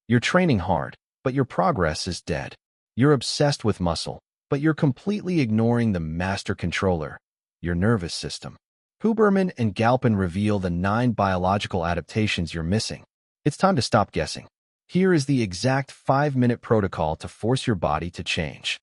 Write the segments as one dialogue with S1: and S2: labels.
S1: You're training hard, but your progress is dead. You're obsessed with muscle, but you're completely ignoring the master controller, your nervous system. Huberman and Galpin reveal the 9 biological adaptations you're missing. It's time to stop guessing. Here is the exact 5-minute protocol to force your body to change.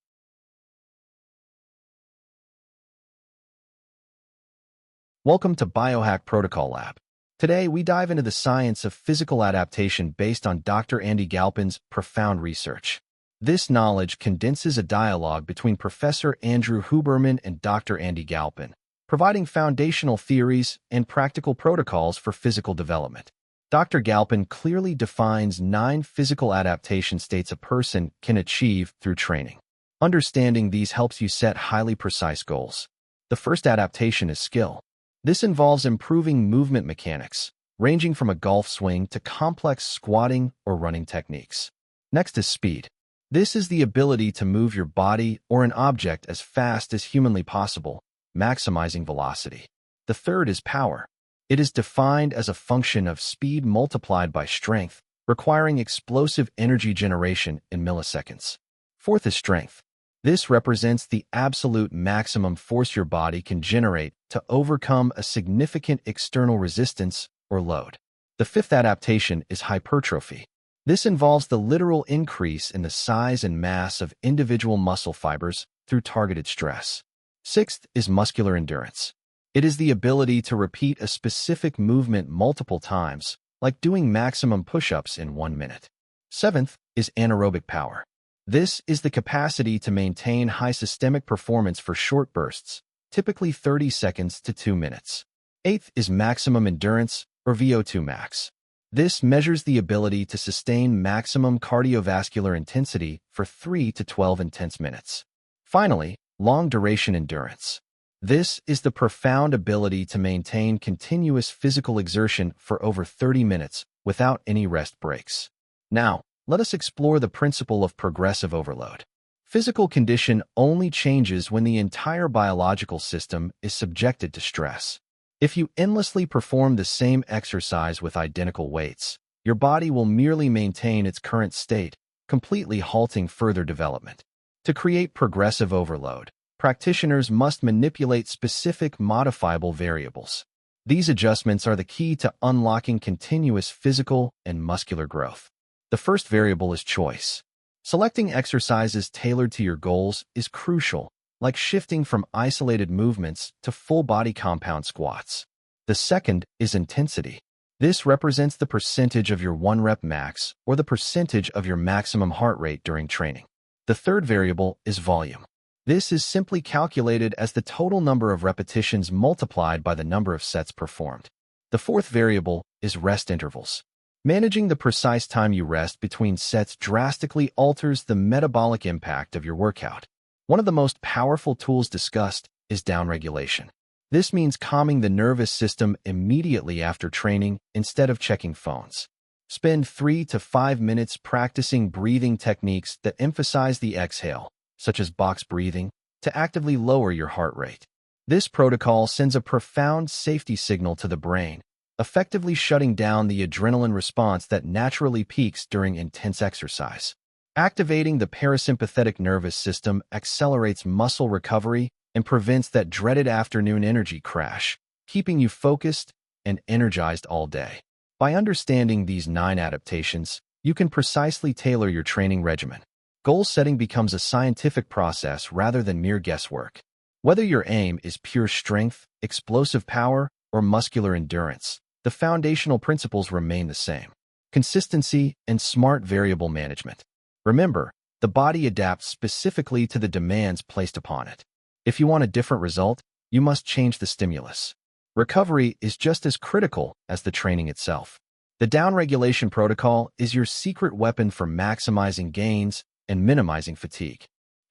S1: Welcome to Biohack Protocol Lab. Today, we dive into the science of physical adaptation based on Dr. Andy Galpin's profound research. This knowledge condenses a dialogue between Professor Andrew Huberman and Dr. Andy Galpin, providing foundational theories and practical protocols for physical development. Dr. Galpin clearly defines 9 physical adaptation states a person can achieve through training. Understanding these helps you set highly precise goals. The first adaptation is skill. This involves improving movement mechanics, ranging from a golf swing to complex squatting or running techniques. Next is speed. This is the ability to move your body or an object as fast as humanly possible, maximizing velocity. The third is power. It is defined as a function of speed multiplied by strength, requiring explosive energy generation in milliseconds. Fourth is strength. This represents the absolute maximum force your body can generate to overcome a significant external resistance or load. The fifth adaptation is hypertrophy. This involves the literal increase in the size and mass of individual muscle fibers through targeted stress. Sixth is muscular endurance. It is the ability to repeat a specific movement multiple times, like doing maximum push-ups in 1 minute. Seventh is anaerobic power. This is the capacity to maintain high systemic performance for short bursts, typically 30 seconds to 2 minutes. Eighth is maximum endurance, or VO2 max. This measures the ability to sustain maximum cardiovascular intensity for 3 to 12 intense minutes. Finally, long-duration endurance. This is the profound ability to maintain continuous physical exertion for over 30 minutes without any rest breaks. Now, let us explore the principle of progressive overload. Physical condition only changes when the entire biological system is subjected to stress. If you endlessly perform the same exercise with identical weights, your body will merely maintain its current state, completely halting further development. To create progressive overload, practitioners must manipulate specific modifiable variables. These adjustments are the key to unlocking continuous physical and muscular growth. The first variable is choice. Selecting exercises tailored to your goals is crucial, like shifting from isolated movements to full-body compound squats. The second is intensity. This represents the percentage of your 1-rep max or the percentage of your maximum heart rate during training. The third variable is volume. This is simply calculated as the total number of repetitions multiplied by the number of sets performed. The fourth variable is rest intervals. Managing the precise time you rest between sets drastically alters the metabolic impact of your workout. One of the most powerful tools discussed is downregulation. This means calming the nervous system immediately after training instead of checking phones. Spend 3 to 5 minutes practicing breathing techniques that emphasize the exhale, such as box breathing, to actively lower your heart rate. This protocol sends a profound safety signal to the brain, effectively shutting down the adrenaline response that naturally peaks during intense exercise. Activating the parasympathetic nervous system accelerates muscle recovery and prevents that dreaded afternoon energy crash, keeping you focused and energized all day. By understanding these 9 adaptations, you can precisely tailor your training regimen. Goal setting becomes a scientific process rather than mere guesswork. Whether your aim is pure strength, explosive power, or muscular endurance, the foundational principles remain the same: consistency and smart variable management. Remember, the body adapts specifically to the demands placed upon it. If you want a different result, you must change the stimulus. Recovery is just as critical as the training itself. The downregulation protocol is your secret weapon for maximizing gains and minimizing fatigue.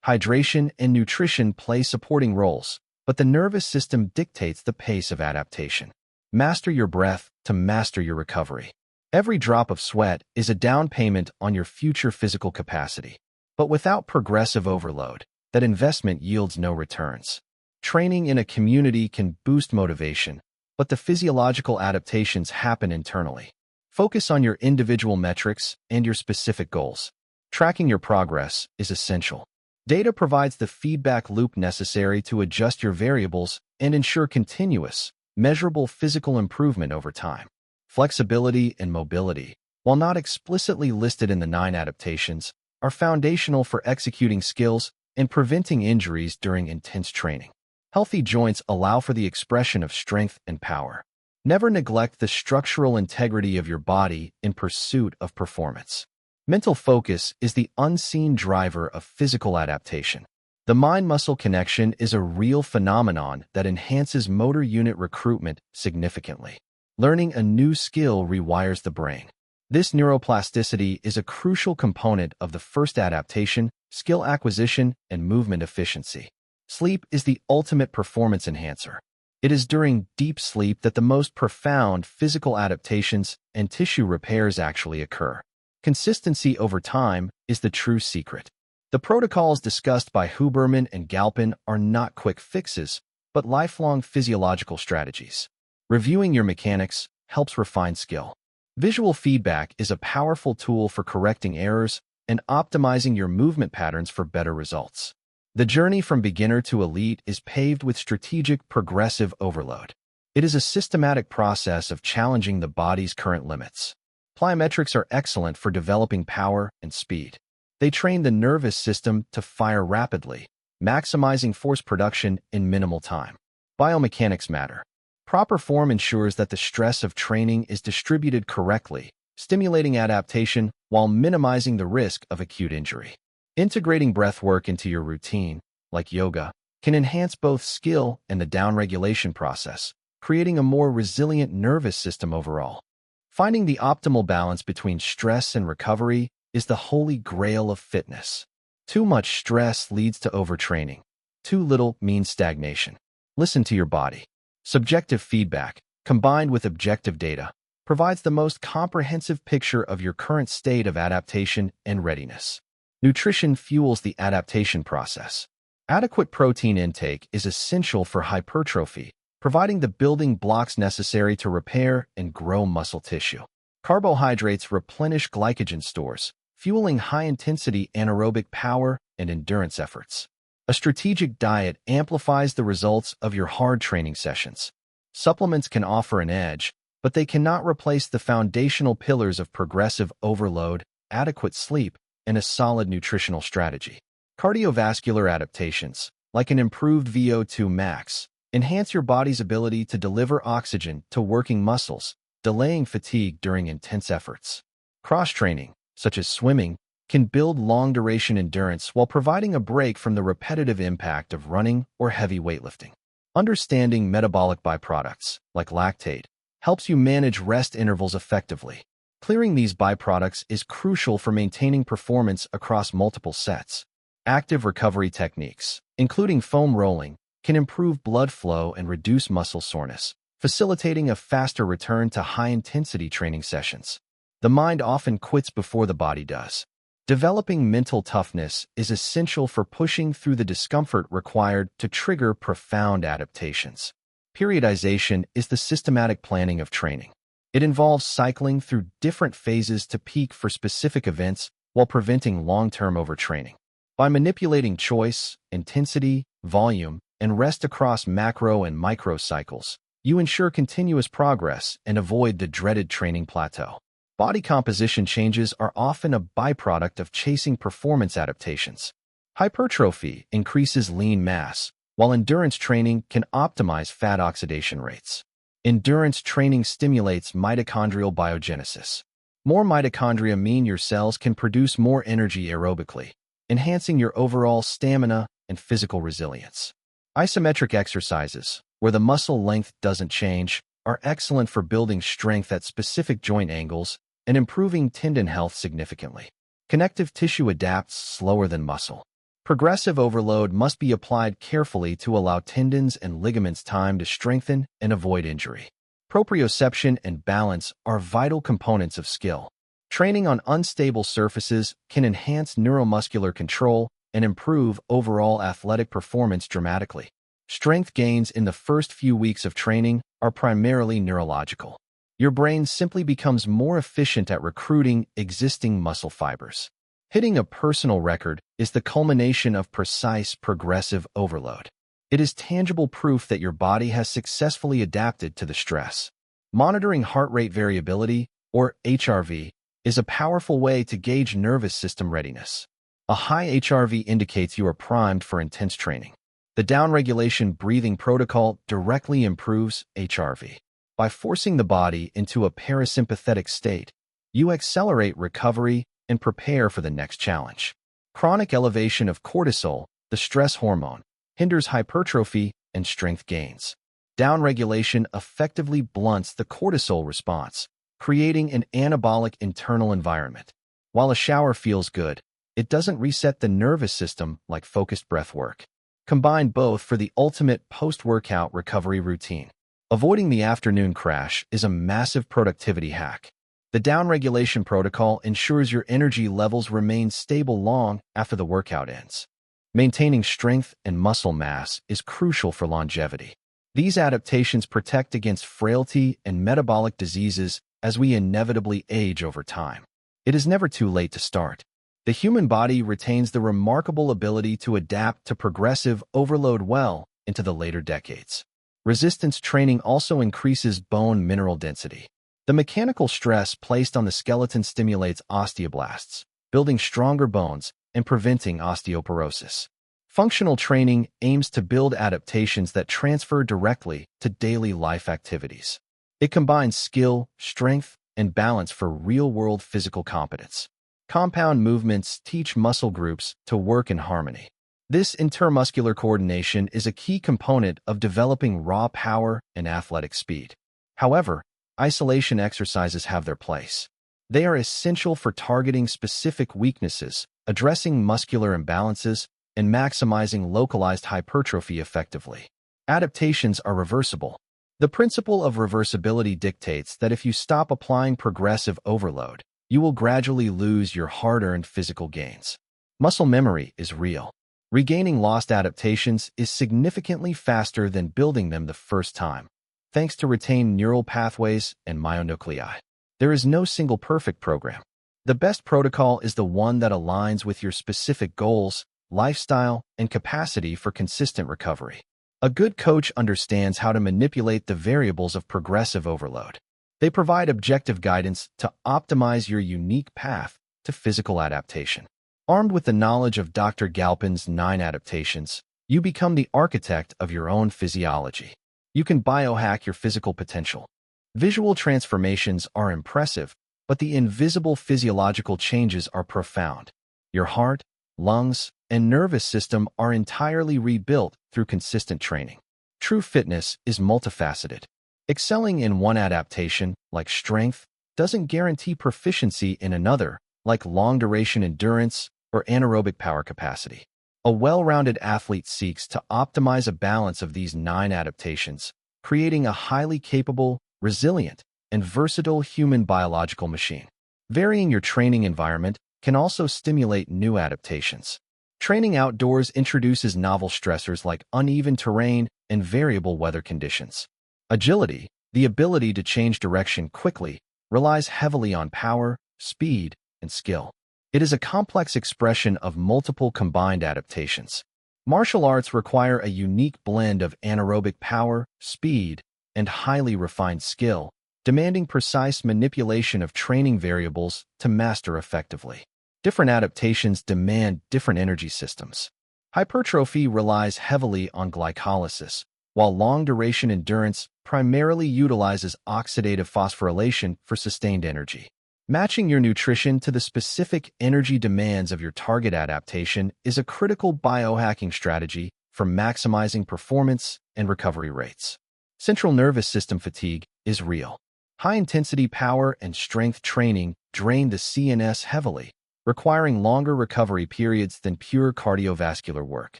S1: Hydration and nutrition play supporting roles, but the nervous system dictates the pace of adaptation. Master your breath to master your recovery. Every drop of sweat is a down payment on your future physical capacity. But without progressive overload, that investment yields no returns. Training in a community can boost motivation, but the physiological adaptations happen internally. Focus on your individual metrics and your specific goals. Tracking your progress is essential. Data provides the feedback loop necessary to adjust your variables and ensure continuous, measurable physical improvement over time. Flexibility and mobility, while not explicitly listed in the 9 adaptations, are foundational for executing skills and preventing injuries during intense training. Healthy joints allow for the expression of strength and power. Never neglect the structural integrity of your body in pursuit of performance. Mental focus is the unseen driver of physical adaptation. The mind-muscle connection is a real phenomenon that enhances motor unit recruitment significantly. Learning a new skill rewires the brain. This neuroplasticity is a crucial component of the first adaptation, skill acquisition, and movement efficiency. Sleep is the ultimate performance enhancer. It is during deep sleep that the most profound physical adaptations and tissue repairs actually occur. Consistency over time is the true secret. The protocols discussed by Huberman and Galpin are not quick fixes, but lifelong physiological strategies. Reviewing your mechanics helps refine skill. Visual feedback is a powerful tool for correcting errors and optimizing your movement patterns for better results. The journey from beginner to elite is paved with strategic progressive overload. It is a systematic process of challenging the body's current limits. Plyometrics are excellent for developing power and speed. They train the nervous system to fire rapidly, maximizing force production in minimal time. Biomechanics matter. Proper form ensures that the stress of training is distributed correctly, stimulating adaptation while minimizing the risk of acute injury. Integrating breath work into your routine, like yoga, can enhance both skill and the downregulation process, creating a more resilient nervous system overall. Finding the optimal balance between stress and recovery is the holy grail of fitness. Too much stress leads to overtraining. Too little means stagnation. Listen to your body. Subjective feedback, combined with objective data, provides the most comprehensive picture of your current state of adaptation and readiness. Nutrition fuels the adaptation process. Adequate protein intake is essential for hypertrophy, providing the building blocks necessary to repair and grow muscle tissue. Carbohydrates replenish glycogen stores, fueling high-intensity anaerobic power and endurance efforts. A strategic diet amplifies the results of your hard training sessions. Supplements can offer an edge, but they cannot replace the foundational pillars of progressive overload, adequate sleep, and a solid nutritional strategy. Cardiovascular adaptations, like an improved VO2 max, enhance your body's ability to deliver oxygen to working muscles, delaying fatigue during intense efforts. Cross-training, such as swimming, can build long-duration endurance while providing a break from the repetitive impact of running or heavy weightlifting. Understanding metabolic byproducts, like lactate, helps you manage rest intervals effectively. Clearing these byproducts is crucial for maintaining performance across multiple sets. Active recovery techniques, including foam rolling, can improve blood flow and reduce muscle soreness, facilitating a faster return to high-intensity training sessions. The mind often quits before the body does. Developing mental toughness is essential for pushing through the discomfort required to trigger profound adaptations. Periodization is the systematic planning of training. It involves cycling through different phases to peak for specific events while preventing long-term overtraining. By manipulating choice, intensity, volume, and rest across macro and micro cycles, you ensure continuous progress and avoid the dreaded training plateau. Body composition changes are often a byproduct of chasing performance adaptations. Hypertrophy increases lean mass, while endurance training can optimize fat oxidation rates. Endurance training stimulates mitochondrial biogenesis. More mitochondria mean your cells can produce more energy aerobically, enhancing your overall stamina and physical resilience. Isometric exercises, where the muscle length doesn't change, are excellent for building strength at specific joint angles and improving tendon health significantly. Connective tissue adapts slower than muscle. Progressive overload must be applied carefully to allow tendons and ligaments time to strengthen and avoid injury. Proprioception and balance are vital components of skill. Training on unstable surfaces can enhance neuromuscular control and improve overall athletic performance dramatically. Strength gains in the first few weeks of training are primarily neurological. Your brain simply becomes more efficient at recruiting existing muscle fibers. Hitting a personal record is the culmination of precise progressive overload. It is tangible proof that your body has successfully adapted to the stress. Monitoring heart rate variability, or HRV, is a powerful way to gauge nervous system readiness. A high HRV indicates you are primed for intense training. The downregulation breathing protocol directly improves HRV. By forcing the body into a parasympathetic state, you accelerate recovery and prepare for the next challenge. Chronic elevation of cortisol, the stress hormone, hinders hypertrophy and strength gains. Downregulation effectively blunts the cortisol response, creating an anabolic internal environment. While a shower feels good, it doesn't reset the nervous system like focused breath work. Combine both for the ultimate post-workout recovery routine. Avoiding the afternoon crash is a massive productivity hack. The downregulation protocol ensures your energy levels remain stable long after the workout ends. Maintaining strength and muscle mass is crucial for longevity. These adaptations protect against frailty and metabolic diseases as we inevitably age over time. It is never too late to start. The human body retains the remarkable ability to adapt to progressive overload well into the later decades. Resistance training also increases bone mineral density. The mechanical stress placed on the skeleton stimulates osteoblasts, building stronger bones and preventing osteoporosis. Functional training aims to build adaptations that transfer directly to daily life activities. It combines skill, strength, and balance for real-world physical competence. Compound movements teach muscle groups to work in harmony. This intermuscular coordination is a key component of developing raw power and athletic speed. However, isolation exercises have their place. They are essential for targeting specific weaknesses, addressing muscular imbalances, and maximizing localized hypertrophy effectively. Adaptations are reversible. The principle of reversibility dictates that if you stop applying progressive overload, you will gradually lose your hard-earned physical gains. Muscle memory is real. Regaining lost adaptations is significantly faster than building them the first time, thanks to retained neural pathways and myonuclei. There is no single perfect program. The best protocol is the one that aligns with your specific goals, lifestyle, and capacity for consistent recovery. A good coach understands how to manipulate the variables of progressive overload. They provide objective guidance to optimize your unique path to physical adaptation. Armed with the knowledge of Dr. Galpin's 9 adaptations, you become the architect of your own physiology. You can biohack your physical potential. Visual transformations are impressive, but the invisible physiological changes are profound. Your heart, lungs, and nervous system are entirely rebuilt through consistent training. True fitness is multifaceted. Excelling in one adaptation, like strength, doesn't guarantee proficiency in another, like long-duration endurance or anaerobic power capacity. A well-rounded athlete seeks to optimize a balance of these 9 adaptations, creating a highly capable, resilient, and versatile human biological machine. Varying your training environment can also stimulate new adaptations. Training outdoors introduces novel stressors like uneven terrain and variable weather conditions. Agility, the ability to change direction quickly, relies heavily on power, speed, and skill. It is a complex expression of multiple combined adaptations. Martial arts require a unique blend of anaerobic power, speed, and highly refined skill, demanding precise manipulation of training variables to master effectively. Different adaptations demand different energy systems. Hypertrophy relies heavily on glycolysis, while long-duration endurance primarily utilizes oxidative phosphorylation for sustained energy. Matching your nutrition to the specific energy demands of your target adaptation is a critical biohacking strategy for maximizing performance and recovery rates. Central nervous system fatigue is real. High-intensity power and strength training drain the CNS heavily, requiring longer recovery periods than pure cardiovascular work.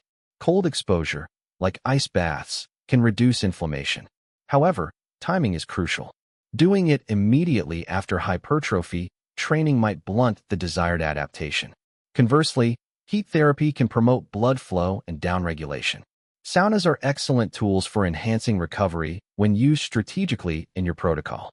S1: Cold exposure, like ice baths, can reduce inflammation. However, timing is crucial. Doing it immediately after hypertrophy training might blunt the desired adaptation. Conversely, heat therapy can promote blood flow and downregulation. Saunas are excellent tools for enhancing recovery when used strategically in your protocol.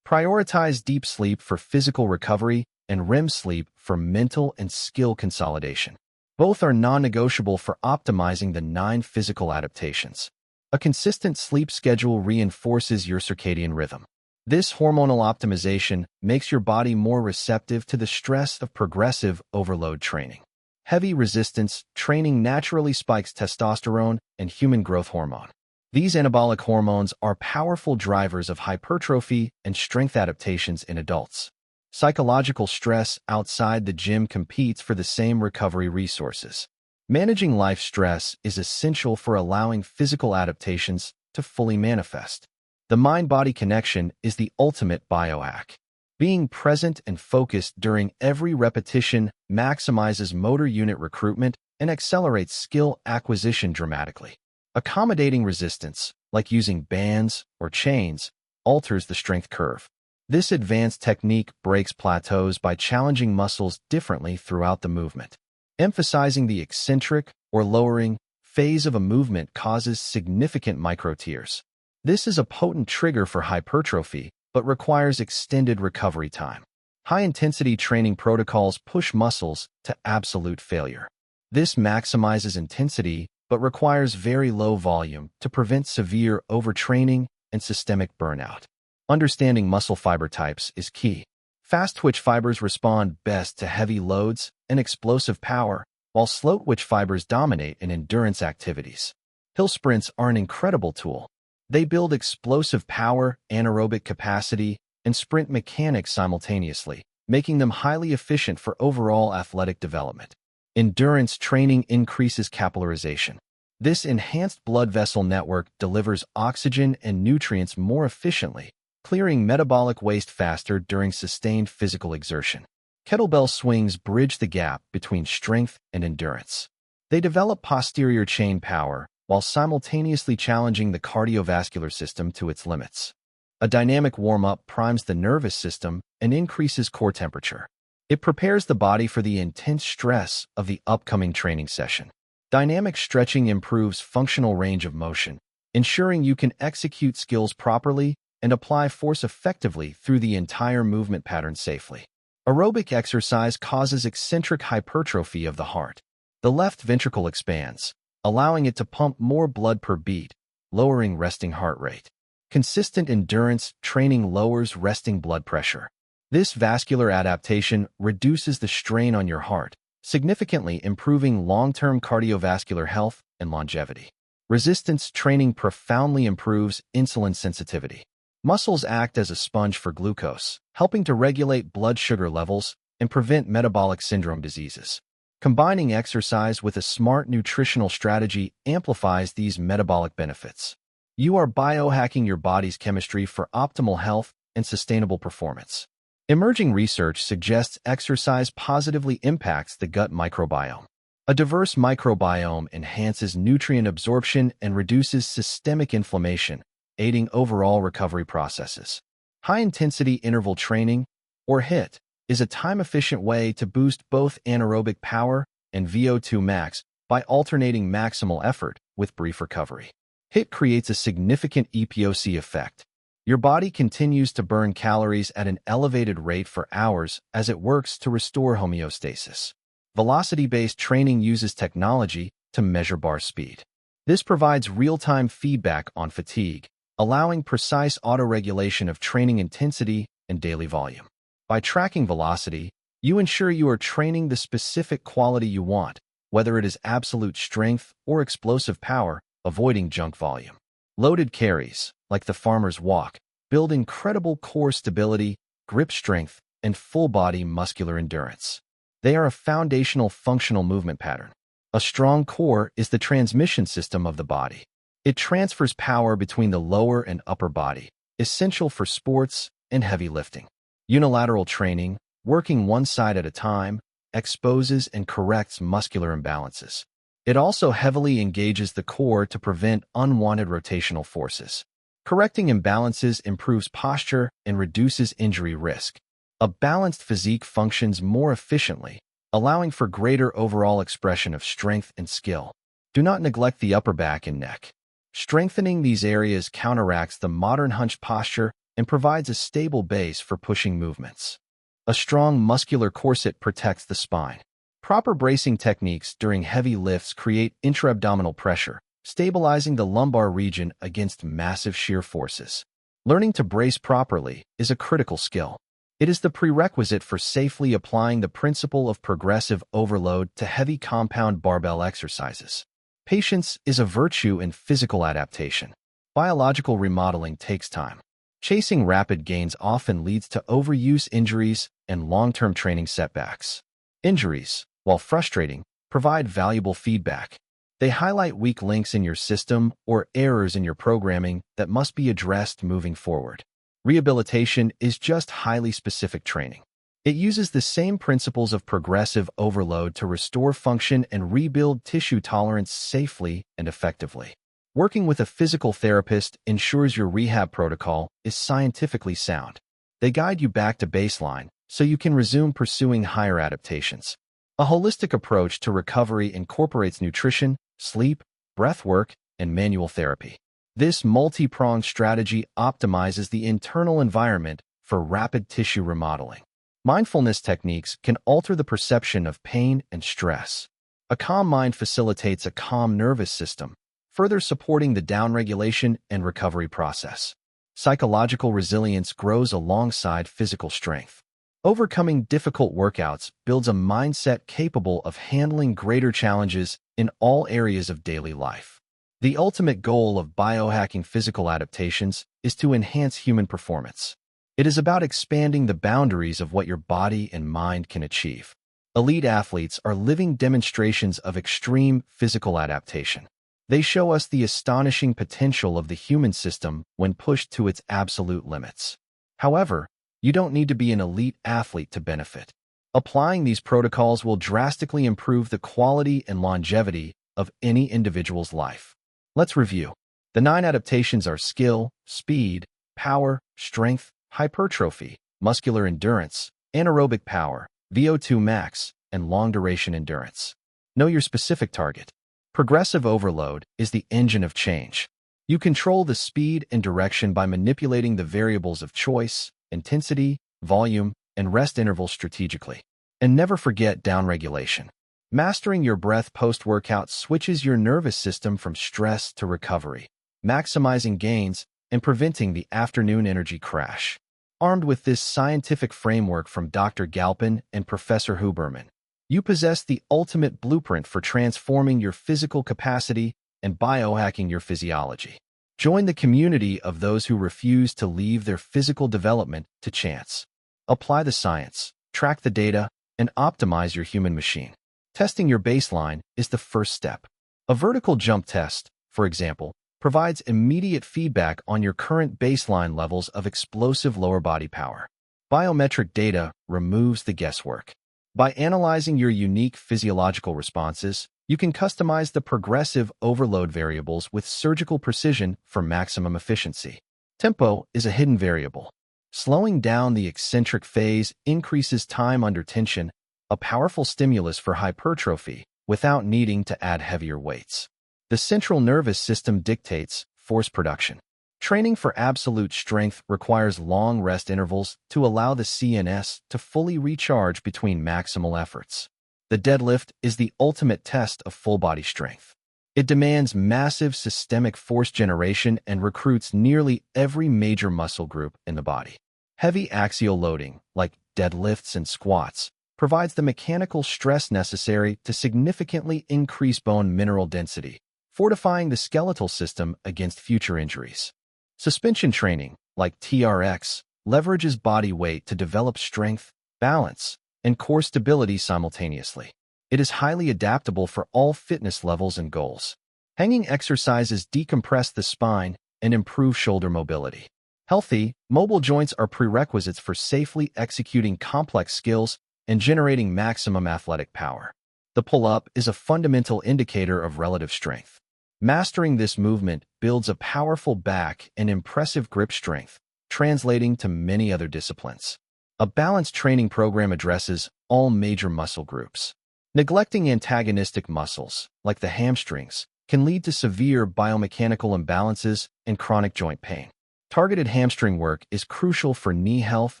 S1: Prioritize deep sleep for physical recovery and REM sleep for mental and skill consolidation. Both are non-negotiable for optimizing the 9 physical adaptations. A consistent sleep schedule reinforces your circadian rhythm. This hormonal optimization makes your body more receptive to the stress of progressive overload training. Heavy resistance training naturally spikes testosterone and human growth hormone. These anabolic hormones are powerful drivers of hypertrophy and strength adaptations in adults. Psychological stress outside the gym competes for the same recovery resources. Managing life stress is essential for allowing physical adaptations to fully manifest. The mind-body connection is the ultimate biohack. Being present and focused during every repetition maximizes motor unit recruitment and accelerates skill acquisition dramatically. Accommodating resistance, like using bands or chains, alters the strength curve. This advanced technique breaks plateaus by challenging muscles differently throughout the movement. Emphasizing the eccentric or lowering phase of a movement causes significant micro-tears. This is a potent trigger for hypertrophy, but requires extended recovery time. High-intensity training protocols push muscles to absolute failure. This maximizes intensity, but requires very low volume to prevent severe overtraining and systemic burnout. Understanding muscle fiber types is key. Fast-twitch fibers respond best to heavy loads and explosive power, while slow-twitch fibers dominate in endurance activities. Hill sprints are an incredible tool. They build explosive power, anaerobic capacity, and sprint mechanics simultaneously, making them highly efficient for overall athletic development. Endurance training increases capillarization. This enhanced blood vessel network delivers oxygen and nutrients more efficiently, clearing metabolic waste faster during sustained physical exertion. Kettlebell swings bridge the gap between strength and endurance. They develop posterior chain power while simultaneously challenging the cardiovascular system to its limits. A dynamic warm-up primes the nervous system and increases core temperature. It prepares the body for the intense stress of the upcoming training session. Dynamic stretching improves functional range of motion, ensuring you can execute skills properly and apply force effectively through the entire movement pattern safely. Aerobic exercise causes eccentric hypertrophy of the heart. The left ventricle expands, allowing it to pump more blood per beat, lowering resting heart rate. Consistent endurance training lowers resting blood pressure. This vascular adaptation reduces the strain on your heart, significantly improving long-term cardiovascular health and longevity. Resistance training profoundly improves insulin sensitivity. Muscles act as a sponge for glucose, helping to regulate blood sugar levels and prevent metabolic syndrome diseases. Combining exercise with a smart nutritional strategy amplifies these metabolic benefits. You are biohacking your body's chemistry for optimal health and sustainable performance. Emerging research suggests exercise positively impacts the gut microbiome. A diverse microbiome enhances nutrient absorption and reduces systemic inflammation, aiding overall recovery processes. High-intensity interval training, or HIIT, is a time-efficient way to boost both anaerobic power and VO2 max by alternating maximal effort with brief recovery. HIIT creates a significant EPOC effect. Your body continues to burn calories at an elevated rate for hours as it works to restore homeostasis. Velocity-based training uses technology to measure bar speed. This provides real-time feedback on fatigue, allowing precise autoregulation of training intensity and daily volume. By tracking velocity, you ensure you are training the specific quality you want, whether it is absolute strength or explosive power, avoiding junk volume. Loaded carries, like the farmer's walk, build incredible core stability, grip strength, and full-body muscular endurance. They are a foundational functional movement pattern. A strong core is the transmission system of the body. It transfers power between the lower and upper body, essential for sports and heavy lifting. Unilateral training, working one side at a time, exposes and corrects muscular imbalances. It also heavily engages the core to prevent unwanted rotational forces. Correcting imbalances improves posture and reduces injury risk. A balanced physique functions more efficiently, allowing for greater overall expression of strength and skill. Do not neglect the upper back and neck. Strengthening these areas counteracts the modern hunched posture and provides a stable base for pushing movements. A strong muscular corset protects the spine. Proper bracing techniques during heavy lifts create intra-abdominal pressure, stabilizing the lumbar region against massive shear forces. Learning to brace properly is a critical skill. It is the prerequisite for safely applying the principle of progressive overload to heavy compound barbell exercises. Patience is a virtue in physical adaptation. Biological remodeling takes time. Chasing rapid gains often leads to overuse injuries and long-term training setbacks. Injuries, while frustrating, provide valuable feedback. They highlight weak links in your system or errors in your programming that must be addressed moving forward. Rehabilitation is just highly specific training. It uses the same principles of progressive overload to restore function and rebuild tissue tolerance safely and effectively. Working with a physical therapist ensures your rehab protocol is scientifically sound. They guide you back to baseline so you can resume pursuing higher adaptations. A holistic approach to recovery incorporates nutrition, sleep, breath work, and manual therapy. This multi-pronged strategy optimizes the internal environment for rapid tissue remodeling. Mindfulness techniques can alter the perception of pain and stress. A calm mind facilitates a calm nervous system, further supporting the downregulation and recovery process. Psychological resilience grows alongside physical strength. Overcoming difficult workouts builds a mindset capable of handling greater challenges in all areas of daily life. The ultimate goal of biohacking physical adaptations is to enhance human performance. It is about expanding the boundaries of what your body and mind can achieve. Elite athletes are living demonstrations of extreme physical adaptation. They show us the astonishing potential of the human system when pushed to its absolute limits. However, you don't need to be an elite athlete to benefit. Applying these protocols will drastically improve the quality and longevity of any individual's life. Let's review. The 9 adaptations are skill, speed, power, strength, hypertrophy, muscular endurance, anaerobic power, VO2 max, and long-duration endurance. Know your specific target. Progressive overload is the engine of change. You control the speed and direction by manipulating the variables of choice, intensity, volume, and rest intervals strategically. And never forget downregulation. Mastering your breath post-workout switches your nervous system from stress to recovery, maximizing gains and preventing the afternoon energy crash. Armed with this scientific framework from Dr. Galpin and Professor Huberman, you possess the ultimate blueprint for transforming your physical capacity and biohacking your physiology. Join the community of those who refuse to leave their physical development to chance. Apply the science, track the data, and optimize your human machine. Testing your baseline is the first step. A vertical jump test, for example, provides immediate feedback on your current baseline levels of explosive lower body power. Biometric data removes the guesswork. By analyzing your unique physiological responses, you can customize the progressive overload variables with surgical precision for maximum efficiency. Tempo is a hidden variable. Slowing down the eccentric phase increases time under tension, a powerful stimulus for hypertrophy without needing to add heavier weights. The central nervous system dictates force production. Training for absolute strength requires long rest intervals to allow the CNS to fully recharge between maximal efforts. The deadlift is the ultimate test of full-body strength. It demands massive systemic force generation and recruits nearly every major muscle group in the body. Heavy axial loading, like deadlifts and squats, provides the mechanical stress necessary to significantly increase bone mineral density, fortifying the skeletal system against future injuries. Suspension training, like TRX, leverages body weight to develop strength, balance, and core stability simultaneously. It is highly adaptable for all fitness levels and goals. Hanging exercises decompress the spine and improve shoulder mobility. Healthy, mobile joints are prerequisites for safely executing complex skills and generating maximum athletic power. The pull-up is a fundamental indicator of relative strength. Mastering this movement builds a powerful back and impressive grip strength, translating to many other disciplines. A balanced training program addresses all major muscle groups. Neglecting antagonistic muscles, like the hamstrings, can lead to severe biomechanical imbalances and chronic joint pain. Targeted hamstring work is crucial for knee health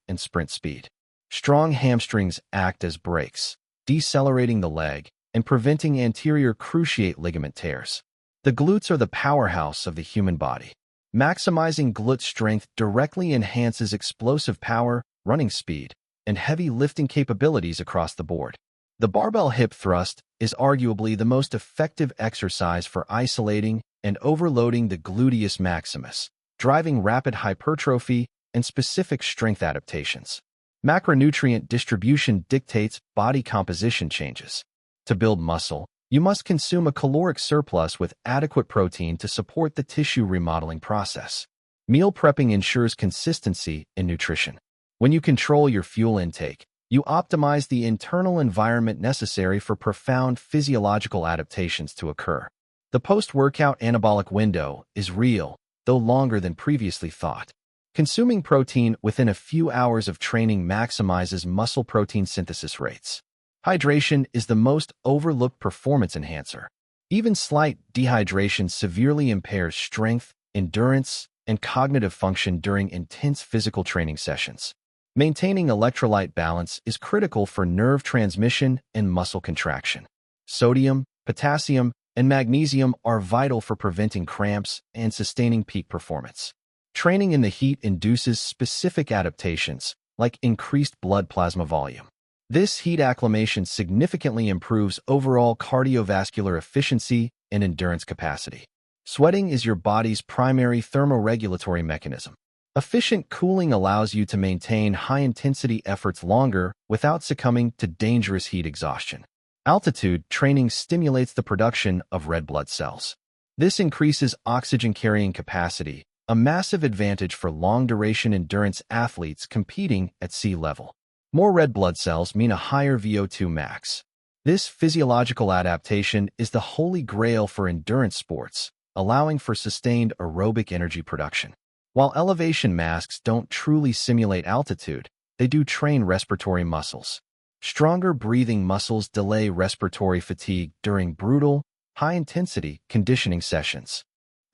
S1: and sprint speed. Strong hamstrings act as brakes, decelerating the leg and preventing anterior cruciate ligament tears. The glutes are the powerhouse of the human body. Maximizing glute strength directly enhances explosive power, running speed, and heavy lifting capabilities across the board. The barbell hip thrust is arguably the most effective exercise for isolating and overloading the gluteus maximus, driving rapid hypertrophy and specific strength adaptations. Macronutrient distribution dictates body composition changes. To build muscle, you must consume a caloric surplus with adequate protein to support the tissue remodeling process. Meal prepping ensures consistency in nutrition. When you control your fuel intake, you optimize the internal environment necessary for profound physiological adaptations to occur. The post-workout anabolic window is real, though longer than previously thought. Consuming protein within a few hours of training maximizes muscle protein synthesis rates. Hydration is the most overlooked performance enhancer. Even slight dehydration severely impairs strength, endurance, and cognitive function during intense physical training sessions. Maintaining electrolyte balance is critical for nerve transmission and muscle contraction. Sodium, potassium, and magnesium are vital for preventing cramps and sustaining peak performance. Training in the heat induces specific adaptations, like increased blood plasma volume. This heat acclimation significantly improves overall cardiovascular efficiency and endurance capacity. Sweating is your body's primary thermoregulatory mechanism. Efficient cooling allows you to maintain high-intensity efforts longer without succumbing to dangerous heat exhaustion. Altitude training stimulates the production of red blood cells. This increases oxygen carrying capacity, a massive advantage for long-duration endurance athletes competing at sea level. More red blood cells mean a higher VO2 max. This physiological adaptation is the holy grail for endurance sports, allowing for sustained aerobic energy production. While elevation masks don't truly simulate altitude, they do train respiratory muscles. Stronger breathing muscles delay respiratory fatigue during brutal, high-intensity conditioning sessions.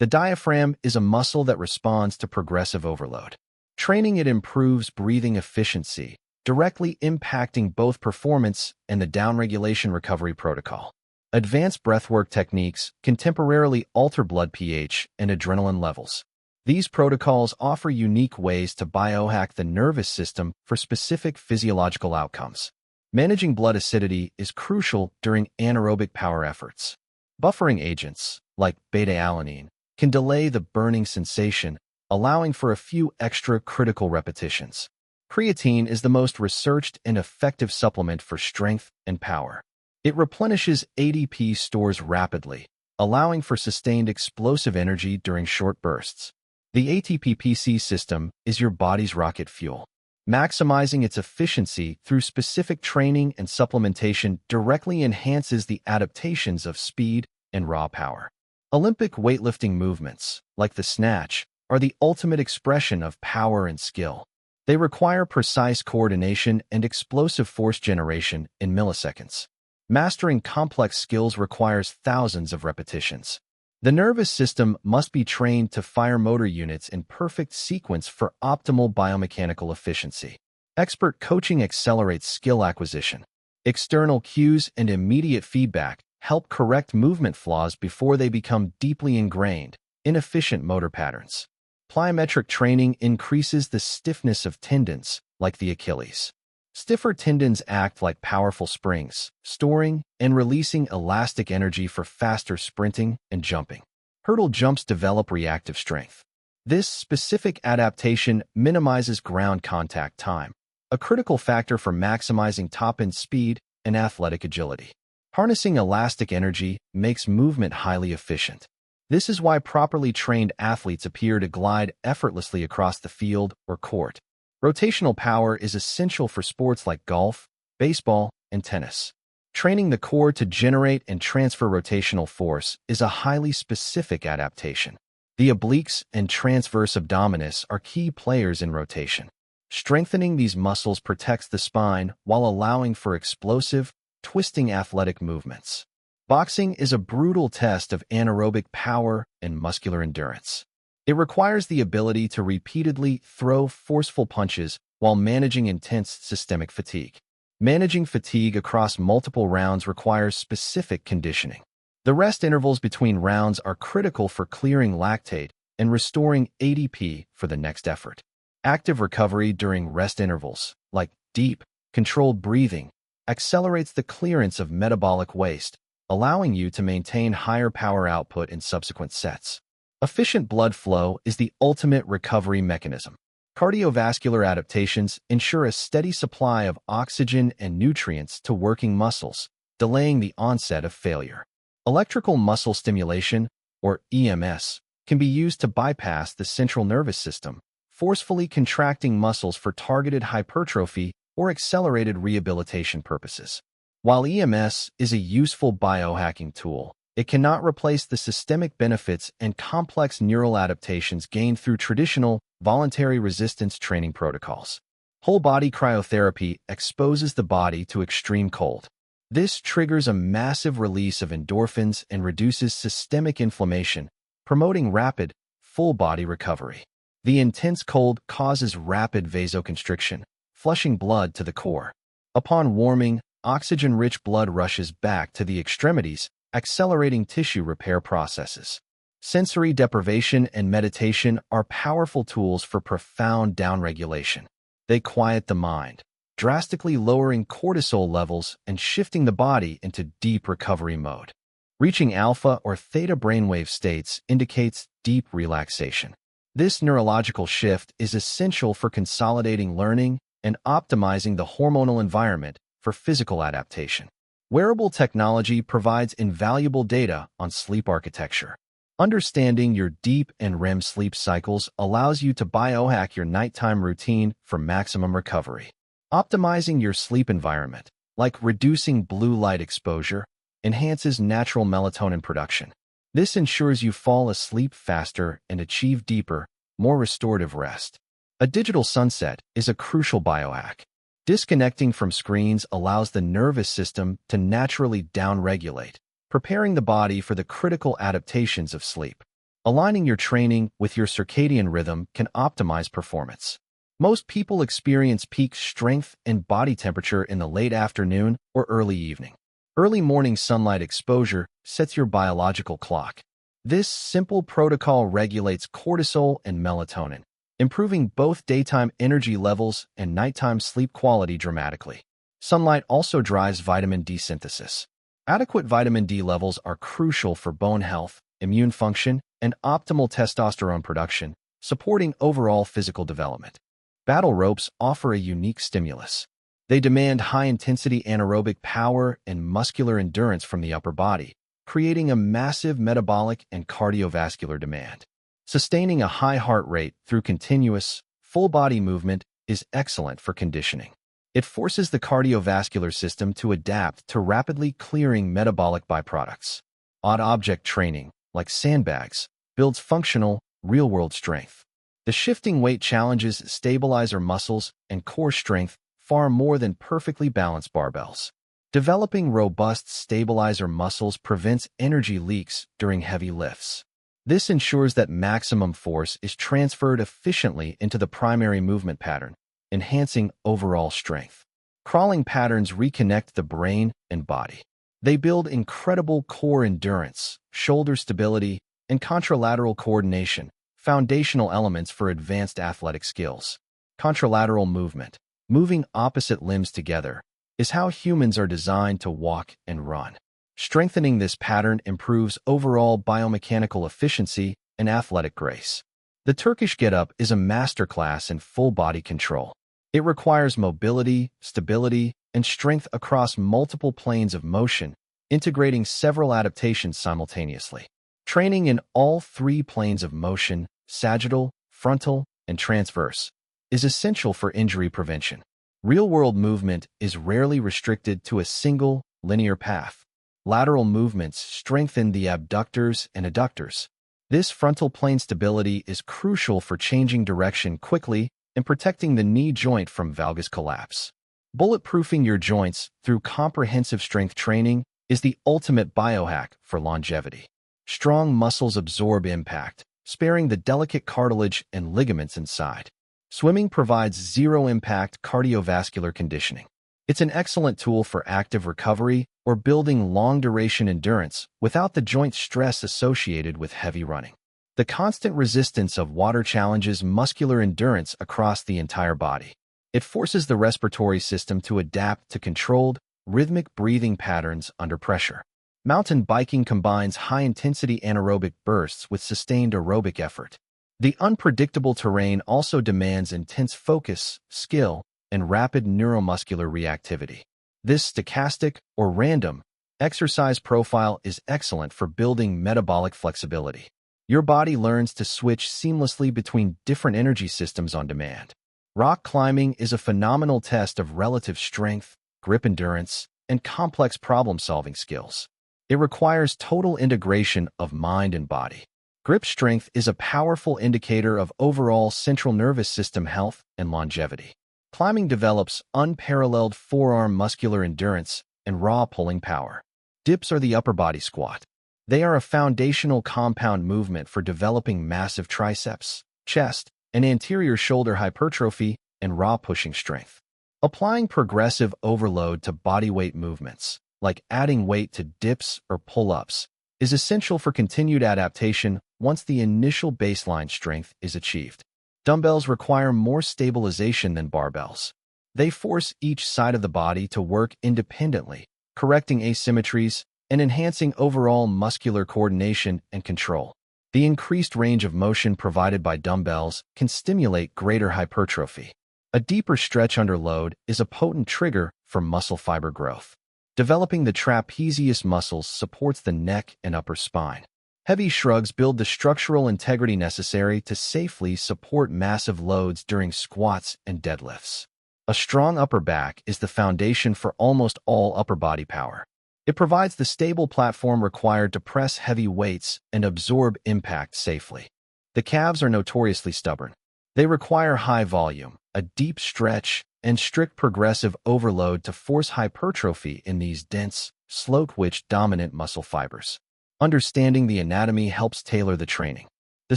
S1: The diaphragm is a muscle that responds to progressive overload. Training it improves breathing efficiency, directly impacting both performance and the downregulation recovery protocol. Advanced breathwork techniques can temporarily alter blood pH and adrenaline levels. These protocols offer unique ways to biohack the nervous system for specific physiological outcomes. Managing blood acidity is crucial during anaerobic power efforts. Buffering agents, like beta-alanine, can delay the burning sensation, allowing for a few extra critical repetitions. Creatine is the most researched and effective supplement for strength and power. It replenishes ATP stores rapidly, allowing for sustained explosive energy during short bursts. The ATP-PC system is your body's rocket fuel. Maximizing its efficiency through specific training and supplementation directly enhances the adaptations of speed and raw power. Olympic weightlifting movements, like the snatch, are the ultimate expression of power and skill. They require precise coordination and explosive force generation in milliseconds. Mastering complex skills requires thousands of repetitions. The nervous system must be trained to fire motor units in perfect sequence for optimal biomechanical efficiency. Expert coaching accelerates skill acquisition. External cues and immediate feedback help correct movement flaws before they become deeply ingrained, inefficient motor patterns. Plyometric training increases the stiffness of tendons, like the Achilles. Stiffer tendons act like powerful springs, storing and releasing elastic energy for faster sprinting and jumping. Hurdle jumps develop reactive strength. This specific adaptation minimizes ground contact time, a critical factor for maximizing top-end speed and athletic agility. Harnessing elastic energy makes movement highly efficient. This is why properly trained athletes appear to glide effortlessly across the field or court. Rotational power is essential for sports like golf, baseball, and tennis. Training the core to generate and transfer rotational force is a highly specific adaptation. The obliques and transverse abdominis are key players in rotation. Strengthening these muscles protects the spine while allowing for explosive, twisting athletic movements. Boxing is a brutal test of anaerobic power and muscular endurance. It requires the ability to repeatedly throw forceful punches while managing intense systemic fatigue. Managing fatigue across multiple rounds requires specific conditioning. The rest intervals between rounds are critical for clearing lactate and restoring ADP for the next effort. Active recovery during rest intervals, like deep, controlled breathing, accelerates the clearance of metabolic waste, allowing you to maintain higher power output in subsequent sets. Efficient blood flow is the ultimate recovery mechanism. Cardiovascular adaptations ensure a steady supply of oxygen and nutrients to working muscles, delaying the onset of failure. Electrical muscle stimulation, or EMS, can be used to bypass the central nervous system, forcefully contracting muscles for targeted hypertrophy or accelerated rehabilitation purposes. While EMS is a useful biohacking tool, it cannot replace the systemic benefits and complex neural adaptations gained through traditional, voluntary resistance training protocols. Whole-body cryotherapy exposes the body to extreme cold. This triggers a massive release of endorphins and reduces systemic inflammation, promoting rapid, full-body recovery. The intense cold causes rapid vasoconstriction, flushing blood to the core. Upon warming, oxygen-rich blood rushes back to the extremities, accelerating tissue repair processes. Sensory deprivation and meditation are powerful tools for profound downregulation. They quiet the mind, drastically lowering cortisol levels and shifting the body into deep recovery mode. Reaching alpha or theta brainwave states indicates deep relaxation. This neurological shift is essential for consolidating learning and optimizing the hormonal environment for physical adaptation. Wearable technology provides invaluable data on sleep architecture. Understanding your deep and REM sleep cycles allows you to biohack your nighttime routine for maximum recovery. Optimizing your sleep environment, like reducing blue light exposure, enhances natural melatonin production. This ensures you fall asleep faster and achieve deeper, more restorative rest. A digital sunset is a crucial biohack. Disconnecting from screens allows the nervous system to naturally downregulate, preparing the body for the critical adaptations of sleep. Aligning your training with your circadian rhythm can optimize performance. Most people experience peak strength and body temperature in the late afternoon or early evening. Early morning sunlight exposure sets your biological clock. This simple protocol regulates cortisol and melatonin, improving both daytime energy levels and nighttime sleep quality dramatically. Sunlight also drives vitamin D synthesis. Adequate vitamin D levels are crucial for bone health, immune function, and optimal testosterone production, supporting overall physical development. Battle ropes offer a unique stimulus. They demand high-intensity anaerobic power and muscular endurance from the upper body, creating a massive metabolic and cardiovascular demand. Sustaining a high heart rate through continuous, full-body movement is excellent for conditioning. It forces the cardiovascular system to adapt to rapidly clearing metabolic byproducts. Odd object training, like sandbags, builds functional, real-world strength. The shifting weight challenges stabilizer muscles and core strength far more than perfectly balanced barbells. Developing robust stabilizer muscles prevents energy leaks during heavy lifts. This ensures that maximum force is transferred efficiently into the primary movement pattern, enhancing overall strength. Crawling patterns reconnect the brain and body. They build incredible core endurance, shoulder stability, and contralateral coordination, foundational elements for advanced athletic skills. Contralateral movement, moving opposite limbs together, is how humans are designed to walk and run. Strengthening this pattern improves overall biomechanical efficiency and athletic grace. The Turkish get-up is a masterclass in full-body control. It requires mobility, stability, and strength across multiple planes of motion, integrating several adaptations simultaneously. Training in all three planes of motion, sagittal, frontal, and transverse, is essential for injury prevention. Real-world movement is rarely restricted to a single, linear path. Lateral movements strengthen the abductors and adductors. This frontal plane stability is crucial for changing direction quickly and protecting the knee joint from valgus collapse. Bulletproofing your joints through comprehensive strength training is the ultimate biohack for longevity. Strong muscles absorb impact, sparing the delicate cartilage and ligaments inside. Swimming provides zero-impact cardiovascular conditioning. It's an excellent tool for active recovery or building long-duration endurance without the joint stress associated with heavy running. The constant resistance of water challenges muscular endurance across the entire body. It forces the respiratory system to adapt to controlled, rhythmic breathing patterns under pressure. Mountain biking combines high-intensity anaerobic bursts with sustained aerobic effort. The unpredictable terrain also demands intense focus, skill, and rapid neuromuscular reactivity. This stochastic, or random, exercise profile is excellent for building metabolic flexibility. Your body learns to switch seamlessly between different energy systems on demand. Rock climbing is a phenomenal test of relative strength, grip endurance, and complex problem-solving skills. It requires total integration of mind and body. Grip strength is a powerful indicator of overall central nervous system health and longevity. Climbing develops unparalleled forearm muscular endurance and raw pulling power. Dips are the upper body squat. They are a foundational compound movement for developing massive triceps, chest, and anterior shoulder hypertrophy and raw pushing strength. Applying progressive overload to bodyweight movements, like adding weight to dips or pull-ups, is essential for continued adaptation once the initial baseline strength is achieved. Dumbbells require more stabilization than barbells. They force each side of the body to work independently, correcting asymmetries and enhancing overall muscular coordination and control. The increased range of motion provided by dumbbells can stimulate greater hypertrophy. A deeper stretch under load is a potent trigger for muscle fiber growth. Developing the trapezius muscles supports the neck and upper spine. Heavy shrugs build the structural integrity necessary to safely support massive loads during squats and deadlifts. A strong upper back is the foundation for almost all upper body power. It provides the stable platform required to press heavy weights and absorb impact safely. The calves are notoriously stubborn. They require high volume, a deep stretch, and strict progressive overload to force hypertrophy in these dense, slow-twitch dominant muscle fibers. Understanding the anatomy helps tailor the training. The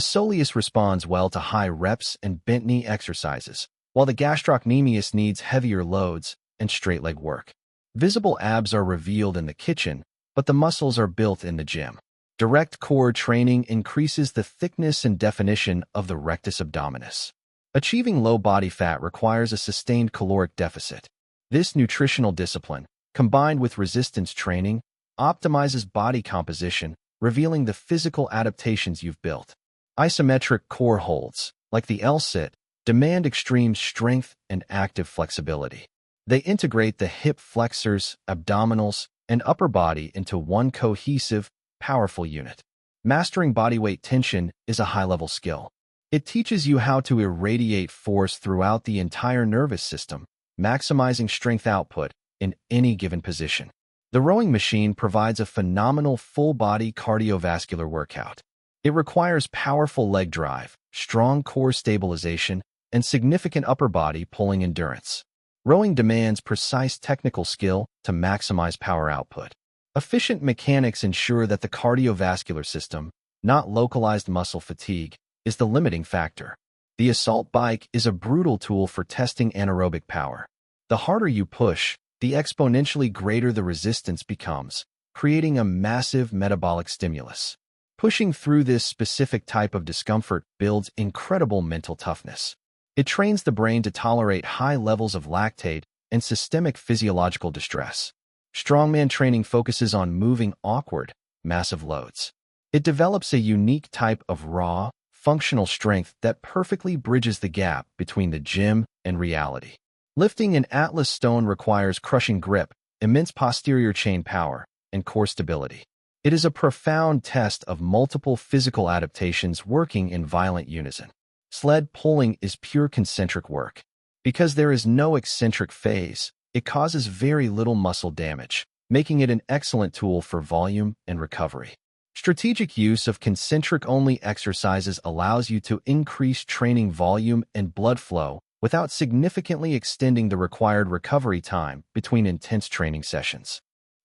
S1: soleus responds well to high reps and bent knee exercises, while the gastrocnemius needs heavier loads and straight leg work. Visible abs are revealed in the kitchen, but the muscles are built in the gym. Direct core training increases the thickness and definition of the rectus abdominis. Achieving low body fat requires a sustained caloric deficit. This nutritional discipline, combined with resistance training, optimizes body composition, revealing the physical adaptations you've built. Isometric core holds, like the L-sit, demand extreme strength and active flexibility. They integrate the hip flexors, abdominals, and upper body into one cohesive, powerful unit. Mastering bodyweight tension is a high-level skill. It teaches you how to irradiate force throughout the entire nervous system, maximizing strength output in any given position. The rowing machine provides a phenomenal full-body cardiovascular workout. It requires powerful leg drive, strong core stabilization, and significant upper body pulling endurance. Rowing demands precise technical skill to maximize power output. Efficient mechanics ensure that the cardiovascular system, not localized muscle fatigue, is the limiting factor. The assault bike is a brutal tool for testing anaerobic power. The harder you push, the exponentially greater the resistance becomes, creating a massive metabolic stimulus. Pushing through this specific type of discomfort builds incredible mental toughness. It trains the brain to tolerate high levels of lactate and systemic physiological distress. Strongman training focuses on moving awkward, massive loads. It develops a unique type of raw, functional strength that perfectly bridges the gap between the gym and reality. Lifting an Atlas stone requires crushing grip, immense posterior chain power, and core stability. It is a profound test of multiple physical adaptations working in violent unison. Sled pulling is pure concentric work. Because there is no eccentric phase, it causes very little muscle damage, making it an excellent tool for volume and recovery. Strategic use of concentric-only exercises allows you to increase training volume and blood flow without significantly extending the required recovery time between intense training sessions.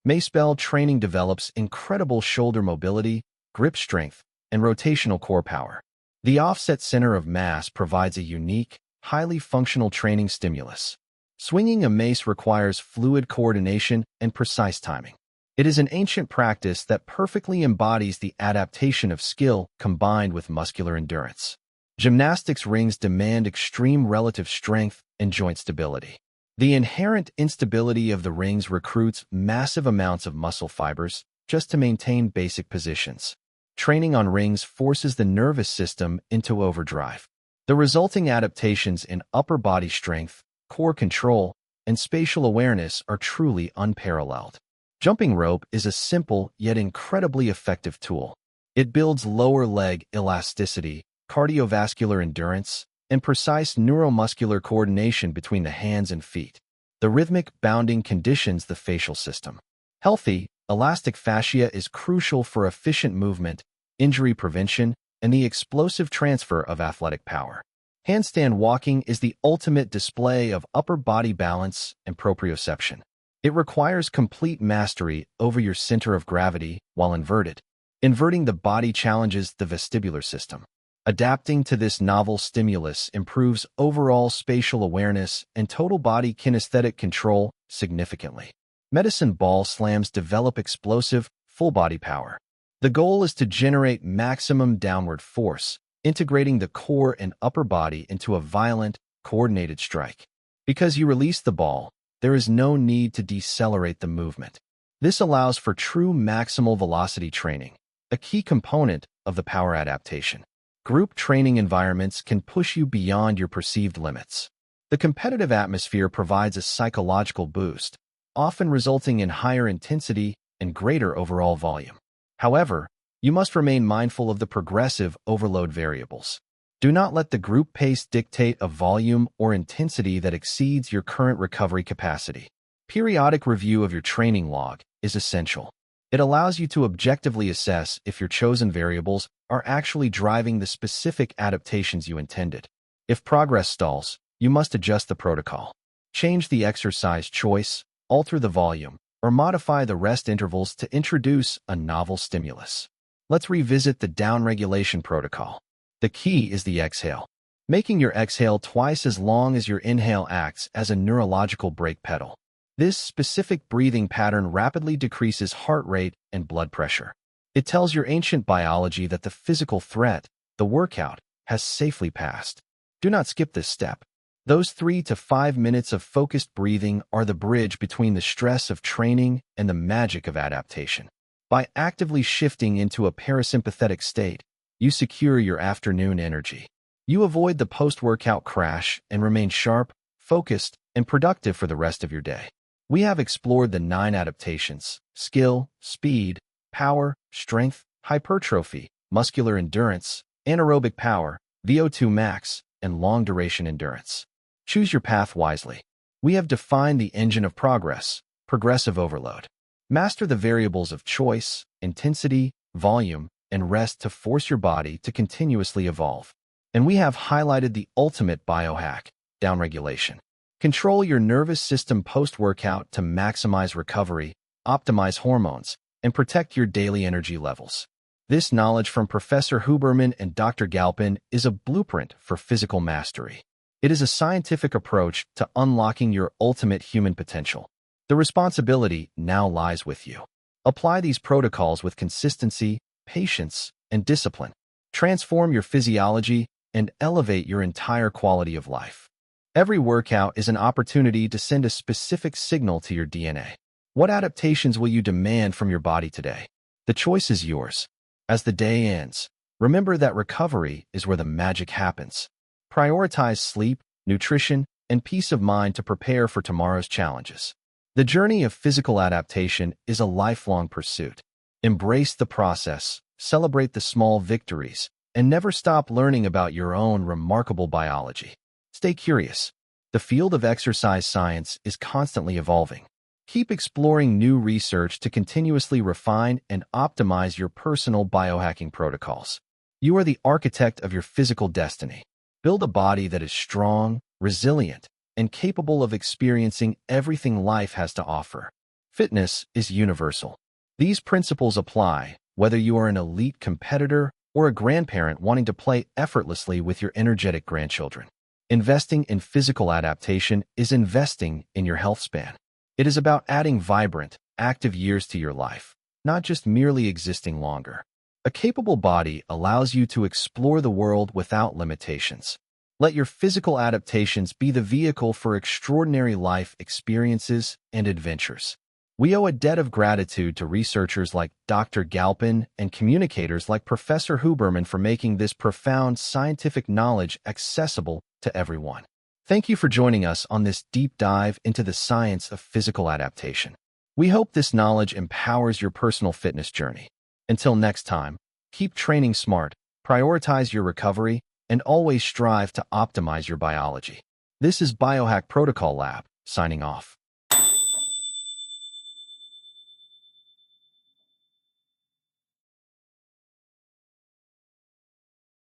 S1: Macebell training develops incredible shoulder mobility, grip strength, and rotational core power. The offset center of mass provides a unique, highly functional training stimulus. Swinging a mace requires fluid coordination and precise timing. It is an ancient practice that perfectly embodies the adaptation of skill combined with muscular endurance. Gymnastics rings demand extreme relative strength and joint stability. The inherent instability of the rings recruits massive amounts of muscle fibers just to maintain basic positions. Training on rings forces the nervous system into overdrive. The resulting adaptations in upper body strength, core control, and spatial awareness are truly unparalleled. Jumping rope is a simple yet incredibly effective tool. It builds lower leg elasticity, cardiovascular endurance, and precise neuromuscular coordination between the hands and feet. The rhythmic bounding conditions the facial system. Healthy, elastic fascia is crucial for efficient movement, injury prevention, and the explosive transfer of athletic power. Handstand walking is the ultimate display of upper body balance and proprioception. It requires complete mastery over your center of gravity while inverted. Inverting the body challenges the vestibular system. Adapting to this novel stimulus improves overall spatial awareness and total body kinesthetic control significantly. Medicine ball slams develop explosive, full-body power. The goal is to generate maximum downward force, integrating the core and upper body into a violent, coordinated strike. Because you release the ball, there is no need to decelerate the movement. This allows for true maximal velocity training, a key component of the power adaptation. Group training environments can push you beyond your perceived limits. The competitive atmosphere provides a psychological boost, often resulting in higher intensity and greater overall volume. However, you must remain mindful of the progressive overload variables. Do not let the group pace dictate a volume or intensity that exceeds your current recovery capacity. Periodic review of your training log is essential. It allows you to objectively assess if your chosen variables are actually driving the specific adaptations you intended. If progress stalls, you must adjust the protocol. Change the exercise choice, alter the volume, or modify the rest intervals to introduce a novel stimulus. Let's revisit the downregulation protocol. The key is the exhale. Making your exhale twice as long as your inhale acts as a neurological brake pedal. This specific breathing pattern rapidly decreases heart rate and blood pressure. It tells your ancient biology that the physical threat, the workout, has safely passed. Do not skip this step. Those 3 to 5 minutes of focused breathing are the bridge between the stress of training and the magic of adaptation. By actively shifting into a parasympathetic state, you secure your afternoon energy. You avoid the post-workout crash and remain sharp, focused, and productive for the rest of your day. We have explored the 9 adaptations: skill, speed, power, strength, hypertrophy, muscular endurance, anaerobic power, VO2 max, and long-duration endurance. Choose your path wisely. We have defined the engine of progress, progressive overload. Master the variables of choice, intensity, volume, and rest to force your body to continuously evolve. And we have highlighted the ultimate biohack, downregulation. Control your nervous system post-workout to maximize recovery, optimize hormones, and protect your daily energy levels. This knowledge from Professor Huberman and Dr. Galpin is a blueprint for physical mastery. It is a scientific approach to unlocking your ultimate human potential. The responsibility now lies with you. Apply these protocols with consistency, patience, and discipline. Transform your physiology and elevate your entire quality of life. Every workout is an opportunity to send a specific signal to your DNA. What adaptations will you demand from your body today? The choice is yours. As the day ends, remember that recovery is where the magic happens. Prioritize sleep, nutrition, and peace of mind to prepare for tomorrow's challenges. The journey of physical adaptation is a lifelong pursuit. Embrace the process, celebrate the small victories, and never stop learning about your own remarkable biology. Stay curious. The field of exercise science is constantly evolving. Keep exploring new research to continuously refine and optimize your personal biohacking protocols. You are the architect of your physical destiny. Build a body that is strong, resilient, and capable of experiencing everything life has to offer. Fitness is universal. These principles apply whether you are an elite competitor or a grandparent wanting to play effortlessly with your energetic grandchildren. Investing in physical adaptation is investing in your health span. It is about adding vibrant, active years to your life, not just merely existing longer. A capable body allows you to explore the world without limitations. Let your physical adaptations be the vehicle for extraordinary life experiences and adventures. We owe a debt of gratitude to researchers like Dr. Galpin and communicators like Professor Huberman for making this profound scientific knowledge accessible to everyone. Thank you for joining us on this deep dive into the science of physical adaptation. We hope this knowledge empowers your personal fitness journey. Until next time, keep training smart, prioritize your recovery, and always strive to optimize your biology. This is Biohack Protocol Lab, signing off.